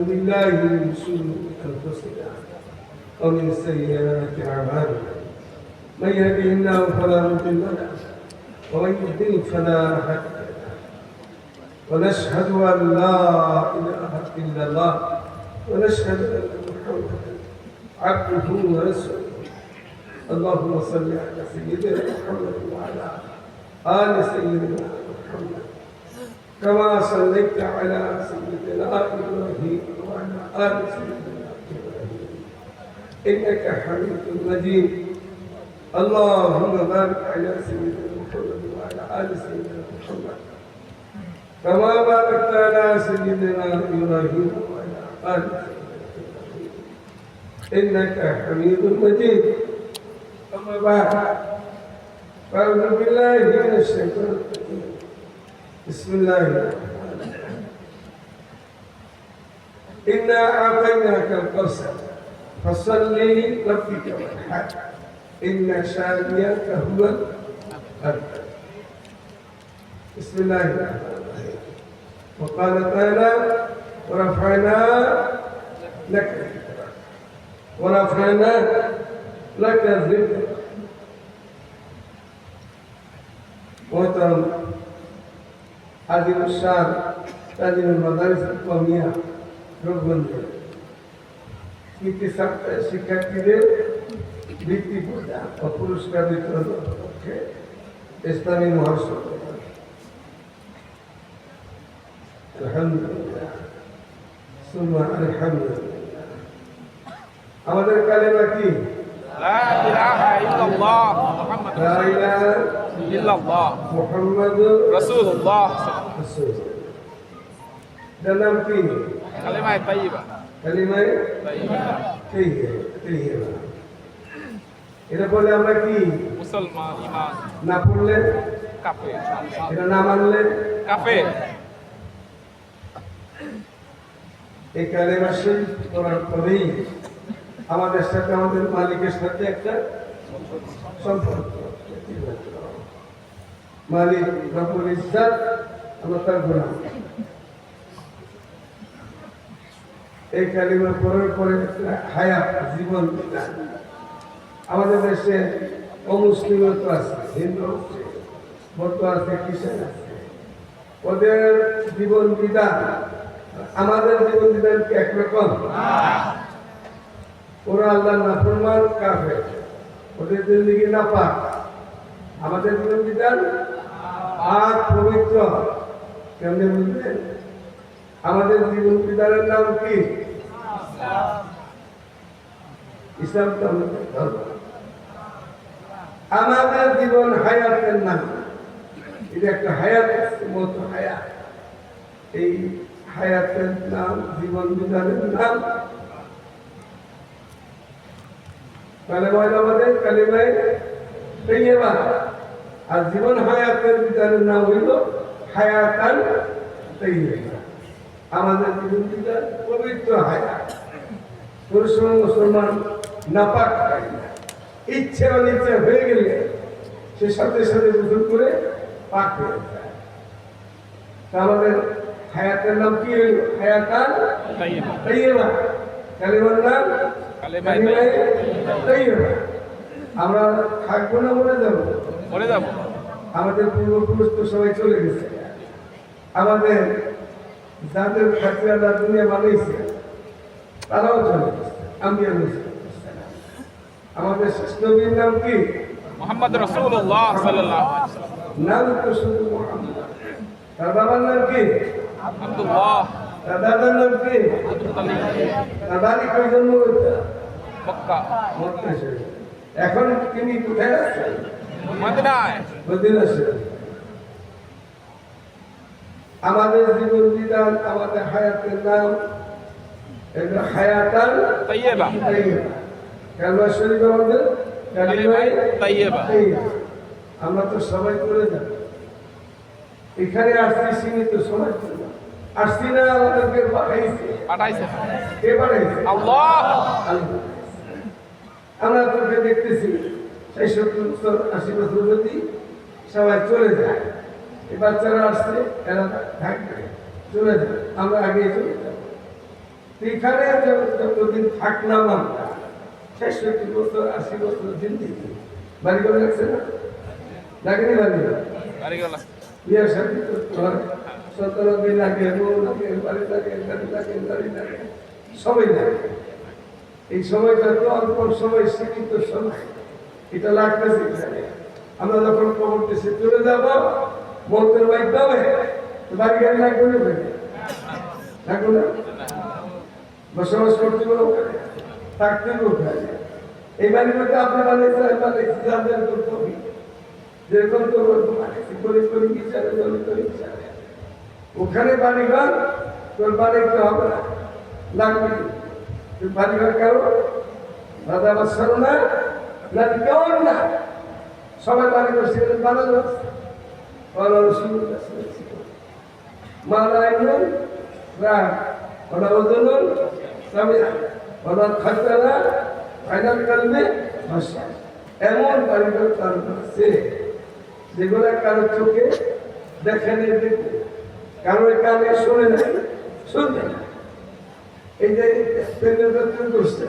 بالله من شرور انفسنا ومن سيئات اعمالنا من يهده الله فلا مضل له ومن يضلل فلا هادي له ونشهد ان لا اله الا الله ونشهد ان محمدا عبده ورسوله اللهم صل على سيدنا محمد وعلى ال سيدنا محمد كما صليت على سيدنا إبراهيم وعلى آل سيدنا إبراهيم إنك حميد مجيد اللهم بارك على سيدنا محمد وعلى آل سيدنا محمد كما باركت على سيدنا إبراهيم وعلى آل سيدنا إبراهيم إنك حميد مجيد أما بعد فأعوذ بالله من الشيطان الرجيم بسم الله الرحمن الرحيم إنا أعطيناك الكوثر فصل لربك وانحر إن شانئك هو الأبتر بسم الله الرحمن الرحيم وقال تعالى ورفعنا لك ذكرك ورفعنا لك ذكرك محترم হাজির শাহ তাজিমুল মাদারিস কওমিয়া রূপগঞ্জ কৃতি শিক্ষার্থীদের বৃত্তি প্রদান ও পুরস্কার বিতরণ পক্ষে ইসলামী মহাসভা আলহামদুলিল্লাহ সুম্মা আলহামদুলিল্লাহ। আমাদের কালেমা কি? লা ইলাহা ইল্লাল্লাহ মুহাম্মাদুর লা ইলাহা ইল্লাল্লাহ মুহাম্মাদুর রাসূলুল্লাহ। এটার নাম কি? কালেমা তাইয়্যিবা। কালিমায়ে তাইয়্যিবা। এটা বলে আমরা কি? মুসলমান, ঈমান। না পড়লে কাফের। এটা না মানলে কাফের। এই কালেমা শরীফ পড়ার পরেই আমাদের সাথে আমাদের মালিকের সাথে একটা সম্পর্ক। মালিক রব্বুল ইজ্জত, আমরা তার গোলাম। এই কালিমা পড়ার পরে হায়াত জীবন বিধান। আমাদের দেশে অমুসলিমও তো আছে, হিন্দু আছে, বৌদ্ধ আছে, খ্রিস্টান আছে। ওদের জীবন বিধান আমাদের জীবন বিধান কি একরকম? ওরা আল্লাহর নাফরমান কাফের, ওদের জিন্দেগি নাপাক। আমাদের জীবন বিধান পাক পবিত্র। কেমনে বুঝলেন? আমাদের জীবন বিধানের নাম কি? ইসলাম তো আমাদের ধর্ম। আমাদের জীবন হায়াতের নাম, এটা একটা হায়াত মত হায়াত। এই হায়াতের নাম, জীবন বিধানের নাম কালেমায় আমাদের কালেমায় তাইয়্যিবা। আর জীবন হায়াতের বিধানের নাম হইল হায়াতান তাইয়্যিবা। আমাদের জীবন বিধান পবিত্র হায়াত। কোন সময় মুসলমান নাপাক হয় না, ইচ্ছে অনিচ্ছে হয়ে গেলে সে সাথে সাথে গোসল করে পাক হয়ে যায়। আমাদের হায়াতের নাম কি হইল? হায়াতান তাইয়্যিবা। কালেমার নাম কালেমায়ে তাইয়্যিবা। আমরা থাকবো না মরে যাবো? মরে যাব। আমাদের পূর্বপুরুষ তো সবাই চলে গেছে। আমাদের যাদের খাতি আল্লাহ দুনিয়া বানাইছে তারাও চলে গেছে। আম্বিয়া গেছে। আমাদের শেষ নবীর নাম কি? মুহাম্মদ রাসূলুল্লাহ সাল্লাল্লাহু আলাইহি ওয়াসাল্লাম। নাম তো শুধু মুহাম্মদ। তার বাবার নাম কি? আব্দুল্লাহ। তার দাদার নাম কি? আব্দুল তালিব। তার বাড়ি কই জন্ম হয়েছে? মক্কা। মক্কা শরীফ। এখন তিনি কোথায় আছেন? মদিনায়। মদিনা শরীফ। আমাদের জীবন বিধান, আমাদের হায়াতের নাম এটা হায়াতান তাইয়্যিবা। তাইয়্যিবা। কালেমা শরীফ আমাদের কালেমায়ে তাইয়্যিবা। তাইয়্যিবা। আমরা তো সবাই করে যাব। এখানে আসছি সীমিত সময় ছিল। আসছি না, আমাদেরকে পাঠাইছে। পাঠাইছে কে পাঠাইছে? আল্লাহ। আল্লাহ। আমরা তোকে দেখতেছি ৬০ বছর ৮০ বছর যদি সবাই চলে যায়, এই বাচ্চারা আসছে, এরা থাকবে, চলে যাবে, আমরা আগে চলে যাব। এখানে যতদিন থাকলাম আমরা ৬৬ বছর ৮০ বছর জিন্দিগি বাড়ি করে রাখছে না লাগেনি বাড়ি বাড়ি গেল বিয়ের সাথে করতে হয় ১৭ দিন লাগে বউ লাগে বাড়ি লাগে গাড়ি লাগে গাড়ি লাগে সবাই লাগে এই সময়টা তো অল্প সময় সীমিত সময় এটা লাগতেছে এখানে আমরা যখন কবর দেশে চলে যাব মন্ত্রের মাধ্যমে বাড়ি গাড়ি লাগবে না লাগবে না বসবাস করতে হবে ওখানে থাকতে হবে ওখানে এই বাড়ির মধ্যে আপনি বানিয়েছেন বানিয়েছি যাদের করতে হবে যেরকম তো বানিয়েছি করে করে বিচারে জমি করে বিচারে ওখানে বাড়িঘর তোর বাড়িতে হবে না লাগবে বাড়িঘর কারো দাদা বাচ্চারও না না কেমন না সবাই বাড়ি করছে বানানো মালায়ন রাগ ওরা ওজনুন ওনার খাতারা ফাইনাল কালমে ভাষা এমন বাড়িঘর তার আছে যেগুলো কারো চোখে দেখে নেই দেখে কারো কানে শোনে না শুনবে না এই যে তৈরি করছে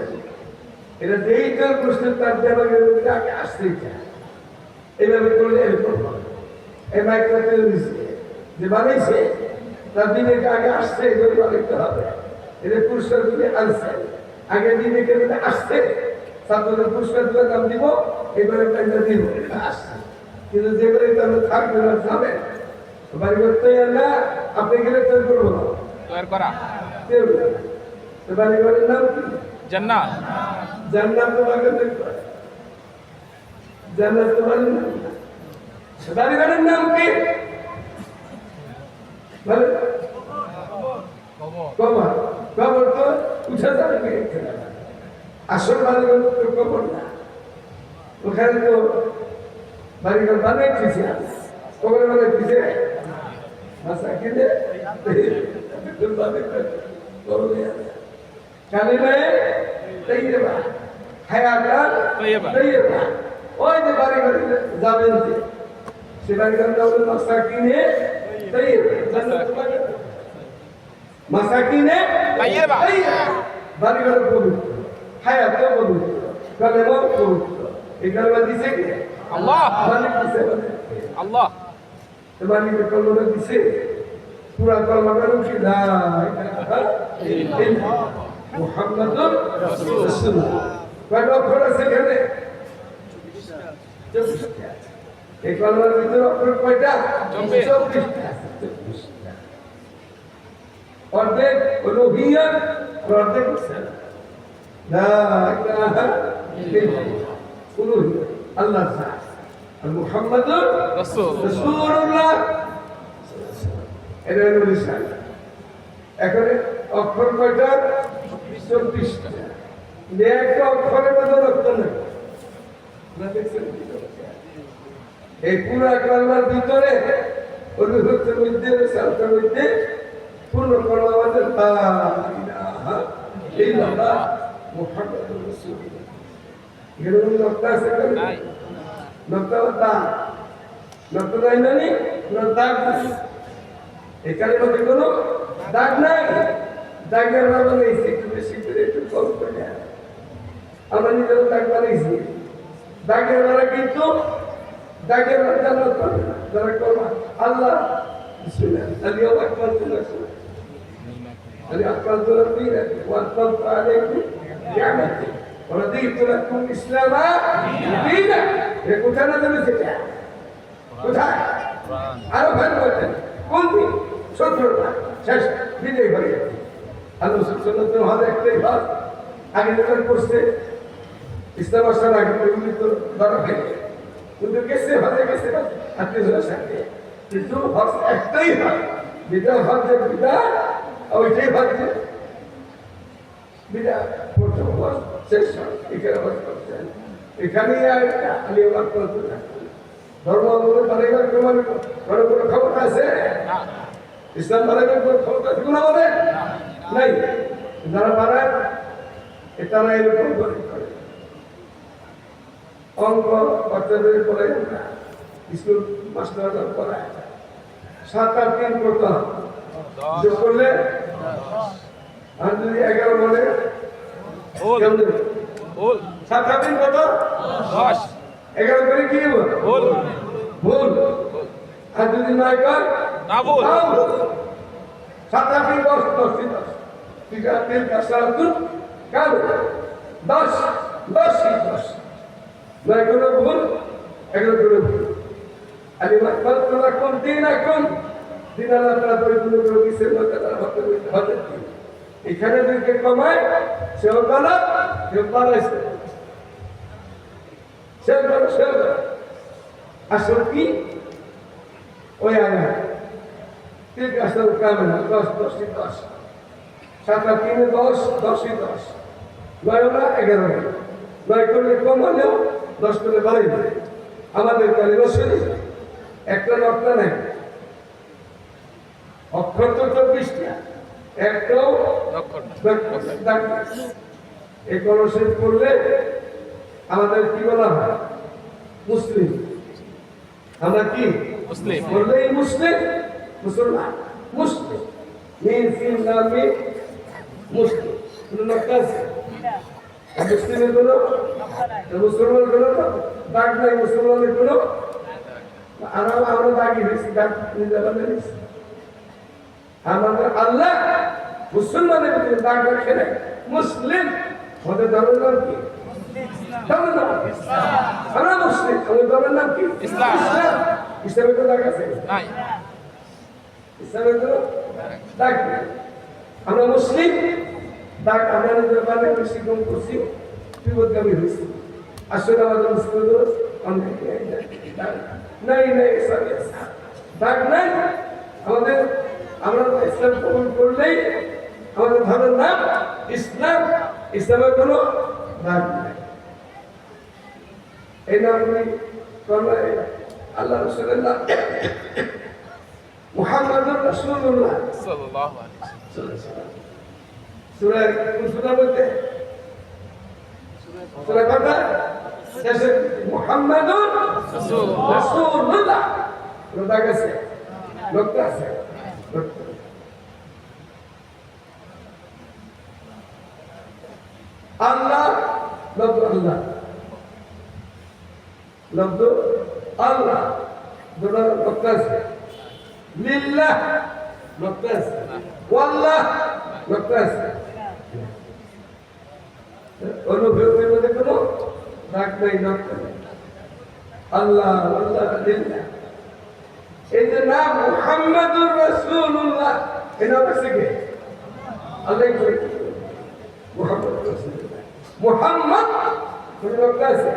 এটা যেই তৈরি করছে তার দেবাগের মধ্যে আগে আসতেই চায় এইভাবে করলে এরকম এই মাইকটা তৈরি দিচ্ছে যে বানাইছে তার দিনে আগে আসছে এগুলো বানাইতে হবে এটা পুরস্কার দিলে আনছে আগে দিনে কেন আসছে ছাত্রদের পুরস্কার দিলে দাম দিব এবারে টাইমটা দিব আসছে কিন্তু যেগুলো তাহলে থাকবে না যাবে বাড়ি করতে না আপনি গেলে তৈরি করবো না তৈরি করা বাড়ি ঘরের নাম কি জান্নাত জান্নাত তোমাকে তৈরি করে জান্নাত তোমার নাম বাড়ি ঘরের নাম কি বলে কবর কবর তো উঠে যাবে আসল বাড়ি ঘর তো কবর না ওখানে তো বাড়ি ঘর বানাইতেছি কবর বানাইতেছে ভাষা কিনে কালিমে তৈয়বা হায়াতান তৈয়বা ওই যে বাড়ি বাড়ি যাবেন যে সে বাড়ি ঘর যাবেন মাসাকিনে তৈয়বা জান্নাত মাসাকিনে তৈয়বা বাড়ি ঘর পবিত্র হায়াত পবিত্র কালিমা পবিত্র এই কালিমা দিছে কি আল্লাহ মালিক দিছে আল্লাহ মালিকের কলমা দিছে পুরা কলমা কেন কি লা ইলাহা ইল্লাল্লাহ মুহাম্মাদুর রাসূলুল্লাহ কয়টা অক্ষর আছে এখানে 24টা এই কলমার ভিতরে অক্ষর কয়টা 24টা অর্ধেক উলুহিয়া অর্ধেক লা ইলাহা ইল্লাল্লাহ উলুহিয়া আল্লাহ তাআলা আর মুহাম্মাদুর রাসূলুল্লাহ এটা হলো রিসালা এখন অক্ষর কয়টা 24টা একটা অক্ষরের মধ্যে অক্ষর নেই এই পুরা কলমার ভিতরে অনুভূতির মধ্যে সালটার মধ্যে পূর্ণ কলমা আমাদের লা ইলাহা ইল্লাল্লাহ মুহাম্মাদুর রাসূলুল্লাহ এরকম নকটা আছে নাই নকটা নকটা নাই মানে দাগ এখানে মধ্যে কোনো দাগ নাই দাগের বানাইছি একটু বেশি করে একটু কম করে আমরা নিজেরও দাগ বানাইছি দাগের বেলা কিন্তু দাগের জান্নাত পাবে না যারা করবা আল্লাহ বিসমিল্লাহ আলিয়া আকবারতু লাকুম আলিয়া আকবারতু লাকুম ওয়া আকবারতু আলাইকুম নি'মাতি ওয়া রাদিতু লাকুম ইসলামা দীনা এ কোথায় না দেবে সেটা কোথায় আরো ভালো বলতে কোন দিন 17টা শেষ বিজয় হয়ে গেছে আল্লাহ সুবহানাহু ওয়া তাআলা একটাই ভাব আগে যখন করছে ইসলাম আসার আগে এগুলি তো ধরা হয় কিন্তু গেছে হয়ে গেছে আত্মীয়দের সাথে কিন্তু হক একটাই হয় যেটা হক যে বিদা ওইটাই হক যে বিদা প্রথম হক শেষ হয় এখানে হক করছে এখানে আলিয়া করতে ধর্ম বলে বাড়িঘর কোনো ক্ষমতা আছে ইসলাম বাড়িঘর কোনো ক্ষমতা আছে কোনো আমাদের নাই যারা বাড়ায় তারা এরকম করে অঙ্ক বাচ্চাদের পড়ে স্কুল মাস্টাররা পড়ায় 7 আর 3 করতে হবে যোগ করলে আর যদি 11 বলে ভুল কেমন দেবে? ভুল 7 আর 3 কত? 10 11 করে কি দেবো? ভুল ভুল। আর যদি 9 কর? না ভুল তাও ভুল। 7 আর 3 10, 10 ই 10। ঠিক আছে, 3 কাজ সারা তুই কাল 10, 10 ই 10। 9 করে ভুল, 11 করে ভুল। আলি মাকবাল লাকুম দীনাকুম, দিন আল্লাহ তাআলা পরিপূর্ণ করে দিয়েছেন, তাআলা হতে এখানে যদি কমায় সেও গলত, কেউ পালাইছে, সেও গলত, সেও গলত। আসল কি ওই আয়া ঠিক আসল কামেনা 10, 10 ই 10। 7 আর 3 10, 10 ই 10। 9 না 11, 9 করলে কম হলেও 10 করলে বাড়াই দেবে। আমাদের কালে রসুন একটা নকটা নেই, অক্ষর তো 24টা, একটাও অক্ষর দাগ নেই। এই কলসে করলে আমাদের কি বলা হয়? মুসলিম। আমরা কি মুসলিম বললেই মুসলিম, মুসলমান, মুসলিম। মিন সিন লাম মিম মুসলিম। কোনো নকটা আছে? মুসলিমের কোনো মুসলমানের কোনো দাগ নাই, মুসলমানের কোনো আমরা দাগি হয়েছি, দাগ নিজেরা নিয়েছি। আমাদের আল্লাহ মুসলমানের ভিতরে দাগ রাখে নাই, মুসলিম। আমাদের ধর্মের নাম কি? ধর্মের নাম আমরা মুসলিম। আমাদের ধর্মের নাম কি? ইসলাম। ইসলামের তো দাগ আছে? নাই ইসলামের কোনো দাগ নেই। আমরা মুসলিম, দাগ আমরা নিজের বাড়ি বেশি কম করছি, বিপদগামী হয়েছি। আসলে আমাদের মুসলিম অনেক নাই নাই, দাগ নাই আমাদের। আমরা ইসলাম কবুল করলেই আমাদের ধর্মের নাম ইসলাম। ইসলামের কোনো দাগ নাই। এই নামগুলি আল্লাহ রসুলের নাম মুহাম্মাদুর রাসূলুল্লাহ সাল্লাল্লাহু আলাইহি সূরা কোন সূরা বলতে? সূরা কথা শেষে মুহাম্মাদুর রাসূলুল্লাহ। রোদা গেছে, লোকটা আছে, আল্লাহ লব্ধ আল্লাহ, লব্ধ আল্লাহ, দুটো লোকটা আছে। লিল্লাহ লোকটা আছে, ওয়াল্লাহ লোকটা আছে। অনুভবের মধ্যে কোনো রাগ নাই, নকটা নাই। আল্লাহ আল্লাহ লিল্লাহ। এই যে নাম মুহাম্মাদুর রাসূলুল্লাহ, এই নাম আছে কে? আল্লাহ করে মুহাম্মদ রাসূলুল্লাহ। মুহাম্মদ কোন লোকটা আছে?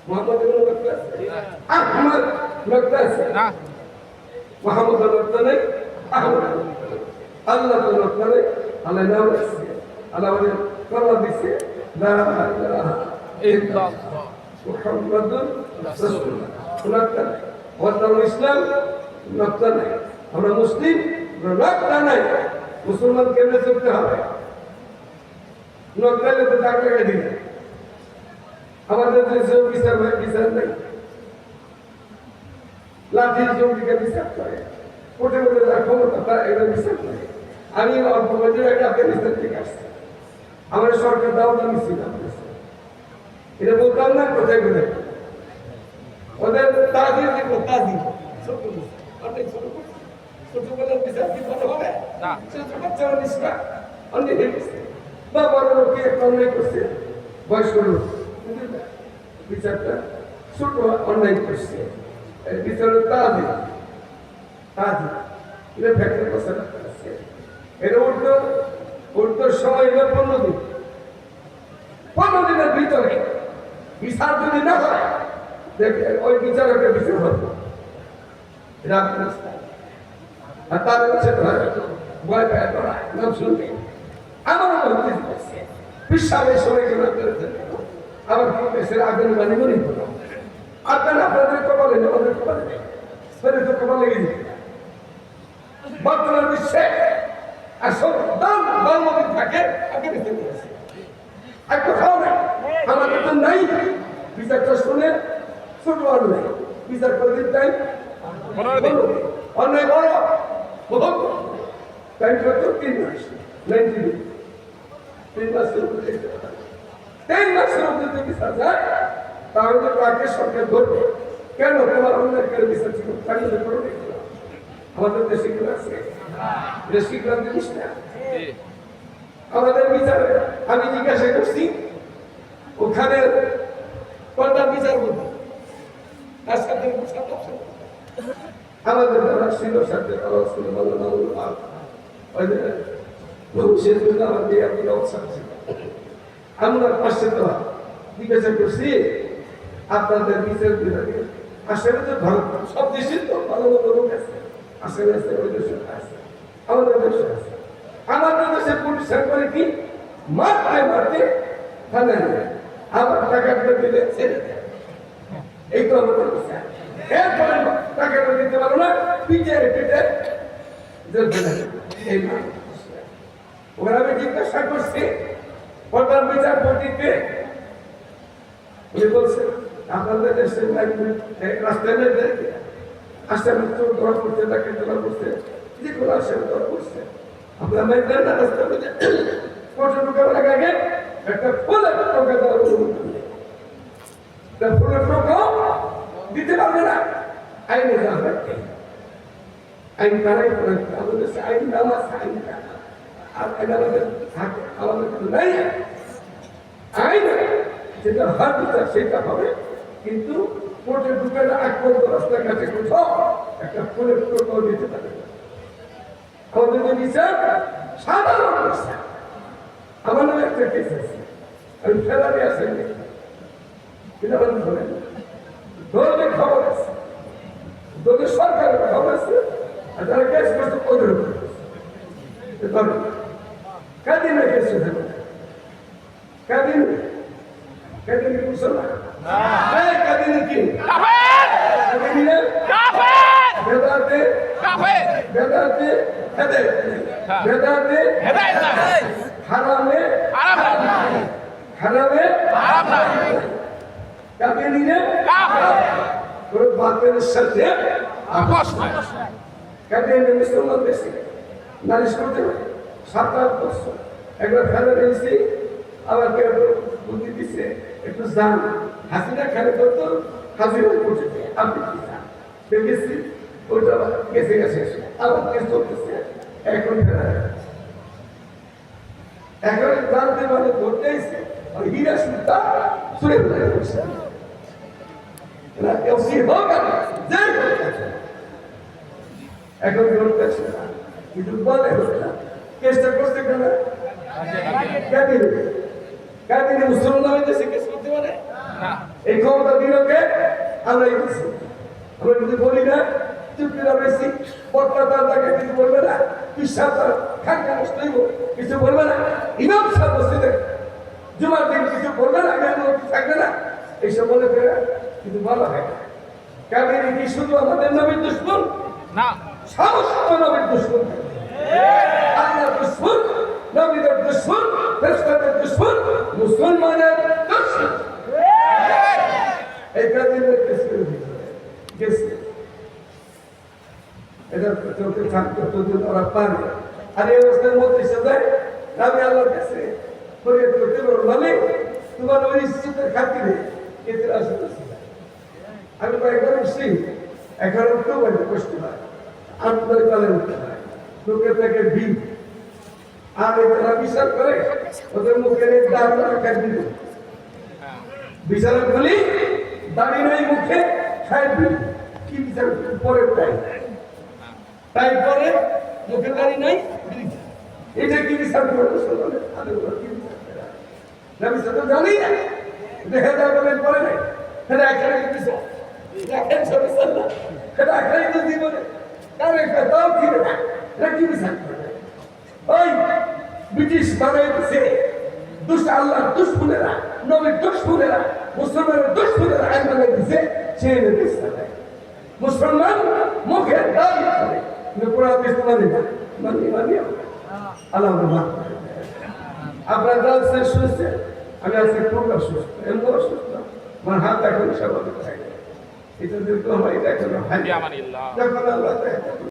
মুহাম্মদ কোন লোকটা আছে? আহমদ লোকটা আছে না মুহাম্মদ লোকটা নেই, আহমদ আল্লাহ তো লোকটা নেই। আল্লাহ নাম আছে, আল্লাহ আমাদের কলমা দিচ্ছে লা ইলাহা ইল্লাল্লাহ মুহাম্মাদুর রাসূলুল্লাহ। লোকটা নাই। আমাদের ইসলাম লোকটা নাই। আমরা মুসলিম, লোকটা নাই। মুসলমান কেমনে চলতে হবে? লোকটা তো দাগ লাগাই দিলে আমাদের দেশে বিচার হয়, বিচার নেই। লাঠির জঙ্গিকে বিচার করে, কোটে কোটে যার ক্ষমতা তারা এটা বিচার করে। আমি অল্প বছর আগে আফগানিস্তান থেকে আসছি, আমার সরকার দাও দামি ছিল, এটা বলতাম না কোথায় কোথায়। ওদের তাজির দিব, তাজির ছোট অনেক ছোট ছোটবেলার বিচার কি ভালো হবে না ছোট বাচ্চারা নিষ্কা অনেক গেছে বা বড় লোকে একটা অন্যায় করছে, বয়স্ক লোক বিচারটা ছোট অন্যায় করছে, বিচারের তাজির তাজির এটা ফ্যাক্টর কথা আছে। এটা উঠতে সময় হলো 15 দিন। 15 দিনের ভিতরে বিচার যদি না হয় ওই বিচারকের বিচার হবে। আর তার কাছে ভয় পায় তোরা নাম শুনবে আমার বিশ্বাসের সময় কেন আবার কি দেশের আগুন বানি মনে হলো আপনারা আপনাদের কপালে নেই, আমাদের কপালে নেই, তো কপাল লেগে যেতে বর্তমান বিশ্বে আর সব দল দলমতি থাকে আফগানিস্তান করেছে আর কোথাও নাই। আমাদের তো নাই বিচারটা শুনে ছোট অন্যায় বিচার করে দিন টাইম 15 দিন অন্যায় বড় বহুত টাইম করতো 3 মাস 90 3 মাসের উপরে 3 মাসের উপরে যদি সাজা তাহলে তাকে সরকার ধরবে কেন তোমার অন্যায় করে বিচার ছিল তাহলে করো আমাদের দেশে কি আছে দেশি গ্রাম জিনিস না জি আমাদের বিচারে আমি জিজ্ঞাসা করছি ওখানে কোনটা বিচার করবো আমাদের যারা ছিল সাথে ছিল ভবিষ্যৎ জন্য আমাদের এতটা অবস্থান ছিল আমরা পাশে তো জিজ্ঞাসা করছি আপনাদের বিচার বিভাগে আসলে তো ভালো সব দেশে তো ভালো ভালো লোক আছে আসলে আছে ওই দেশে আছে আমাদের দেশে আছে আমাদের দেশে পুলিশ করে কি মারতে মারতে থানায় নেয় আবার টাকাটা দিলে ছেড়ে দেয় এই তো আমাদের বিচার এরপরে টাকাটা দিতে পারো না পিঠে পিঠে এই ওখানে আমি জিজ্ঞাসা করছি প্রধান বিচারপতিকে উনি বলছেন আপনাদের দেশের রাস্তায় আসামি তো ধরা করছে তাকে ধরা করছে যেগুলো আসামি ধরা করছে আপনার মেয়েদের না রাস্তার মধ্যে কত ঢুকার আগে একটা ফুলের টোকা দেওয়ার অনুমতি নেই ফুলের টোকাও দিতে পারবে না আইনে যাবে আইন তারাই করে আমাদের আইন নাম আছে আইন আর আমাদের থাকে আমাদের নাই আইন যেটা হাত বিচার সেটা হবে কিন্তু কোর্টে ঢুকে আগ পর্যন্ত রাস্তার কাছে কোথাও একটা ফুলের টোকাও দিতে পারে আমাদের যে বিচার সাধারণ বিচার আমার নামে একটা কেস আছে আমি ফেরারি আসেন ধরলে খবর আছে ধরলে সরকারের খবর আছে আর যারা কেস করছে ওদের উপরে কাদিনে কেস হতে কাদিন কাদিনে বুঝছো না কাদিনে কি কাদিনে বেদাতে বেদাতে হেদে বেদাতে হারামে হারামে কাদিনে তোর বাপের সাথে আপোষ নাই কাদিনে মুসলমান দেশে নালিশ করতে পারে 7-8 বছর একবার খেলা দিয়েছি আবার কেউ বুদ্ধি দিচ্ছে একটু যান হাসিনা খেলে করতো হাজিরা করছে আপনি কি যান দেখেছি ওইটা গেছে গেছে আবার কেস চলতেছে এখন এখন জানতে মানে ধরতে এসে হীরা সুতা ছুড়ে ফেলে করছে এখন ধরতেছে না কিন্তু বলে হচ্ছে না কেসটা করছে কেন কাদিনে মুসলমান দেশে কেস করতে পারে এই ক্ষমতা দিলকে আমরা দিচ্ছি আমরা যদি বলি না চুক্তিরা বেশি বক্তা তাকে কিছু বলবে না বিশ্বাস খানকা নষ্ট হইব কিছু বলবে না ইমাম সাহেব বসে জুমার দিন কিছু বলবে না থাকবে না এইসব বলে ফেরা কিন্তু বলা হয় না কাদিনে কি শুধু আমাদের নবীর দুশ্মন না সমস্ত নবীর দুশ্মন আল্লাহর দুশ্মন নবীদের দুশ্মন ফেরেশতাদের দুশ্মন মুসলমানের দুশ্মন এই কাদিনের কেস করে গেছে এটা চলতে থাকতো যদি ওরা পারে আর এই অবস্থার মধ্যে সাথে আমি আল্লাহর কাছে ফরিয়াদ করতে পারবো মানে তোমার ওই ইজ্জতের খাতিরে এতে আসতে আমি কয়েকবার উঠছি এখন উঠতেও পারি কষ্ট হয় আটবারে তালে উঠতে হয় লোকের থেকে ভিড় আর এরা বিচার করে ওদের মুখে দাঁড় রাখা দিল বিচারের বলি দাঁড়িয়ে নেই মুখে খাই ভিড় কি বিচার পরে তাই পরে মুখে দাঁড়িয়ে নাই এটা কি বিচার করবো না বিচার তো জানি না দেখা যায় বলেন পরে নাই সেটা এখানে বিচার দেখেন সব বিচার না সেটা এখানে তো জীবনে তার একটা দাও দিবে না এটা কি বিচার করবে ওই ব্রিটিশ বানাইতেছে দুষ্ট আল্লাহর দুশ্মনেরা নবীর দুশ্মনেরা মুসলমানের দুশ্মনেরা আইন বানাইতেছে সে মুসলমান মুখে দাবি করে কিন্তু পুরা দেশ মানে না মানি আল্লাহ আপনার দাল শেষ হয়েছে আমি আজকে খুব অসুস্থ এমন অসুস্থ আমার হাত এখন স্বাভাবিক থাকে এটা যদি হয় এটা এখন হয় বিআমানিল্লাহ যখন আল্লাহ